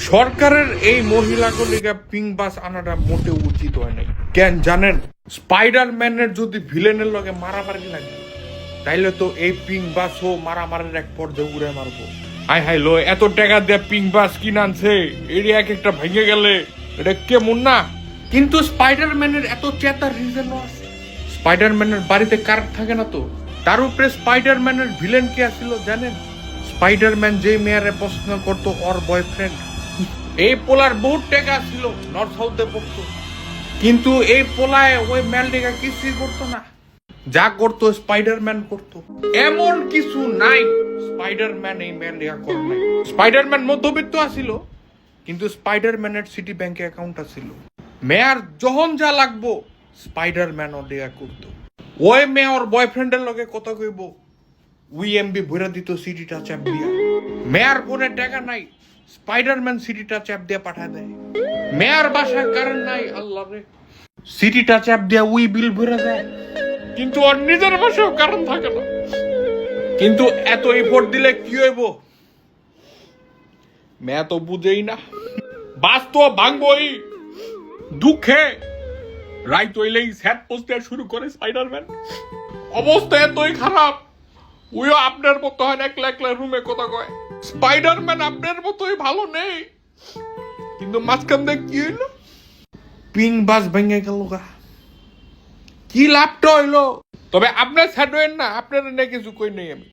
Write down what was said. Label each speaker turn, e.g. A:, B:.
A: সরকারের এই মহিলাগুলিকে পিঙ্ক বাস আনাটা মোটেও উচিত হয় নাই। কেন জানেন? স্পাইডারম্যানের যদি ভিলেনের লগে মারামারি লাগে তাইলে তো এই পিঙ্ক বাসও মারামারির এক পর্যায়ে উড়ে মারবো। হাই হাই লো, এত টাকা দিয়ে পিঙ্ক বাস কিনে আনছে, এর এক একটা ভেঙে গেলে এটা কেমন না? কিন্তু স্পাইডারম্যানের এত চেতার রিজনও আছে। স্পাইডারম্যানের বাড়িতে কারেন্ট থাকে না তো, তার উপরে স্পাইডারম্যানের ভিলেন কে আসছিল জানেন? স্পাইডারম্যান যে মেয়ারে পছন্দ করতো ওর বয়ফ্রেন্ড। এই পোলার বহুত টাকা ছিল, নর্থ সাউথে পড়তো, কিন্তু এই পোলায় ওই ম্যালডিকা কিছুই করতো না। যা করতো স্পাইডারম্যান করতো। এমন কিছু নাই স্পাইডারম্যান এই ম্যালডিকা করে নাই। স্পাইডারম্যান মধ্যবিত্ত আছিল, কিন্তু স্পাইডারম্যানের সিটি ব্যাংকে অ্যাকাউন্ট আছিল। মেয়ার যখন যা লাগবো স্পাইডারম্যান ও দেয়া করতো। ওই মেয়র বয়ফ্রেন্ডের লগে কথা কইব, এমবি ভরে দিত সিটিটা চ্যাপ দিয়া। মেয়ার ফোনে টাকা নাই, স্পাইডারম্যান সিটিটা চ্যাপ দিয়ে পাঠায় দেয়। মেয়ার বাসায় কারেন্ট নাই, আল্লাহ রে, সিটিটা চ্যাপ দিয়ে বিল ভরে দেয়। কিন্তু ওর নিজের বাসায় কারেন্ট থাকে না। কিন্তু এত এফোর্ট দিলে কি হইব? মেয়া তো বুঝেই না। বাস তো ভাঙবই দুঃখে। রাইত হইলেই স্যাট পোস্ট শুরু করে স্পাইডারম্যান। অবস্থা এতই খারাপ, ওইও আপনার মতো হয় একলা একলা রুমে কথা কয়। স্পাইডারম্যান আপনার মতোই ভালো নেই, কিন্তু মাঝখান দিয়ে কি হইলো? পিঙ্ক বাস ভেঙে গেল গা। কি লাভটা হইলো? তবে আপনার স্যাড হইেন না, আপনার কিছু কই নেই আমি।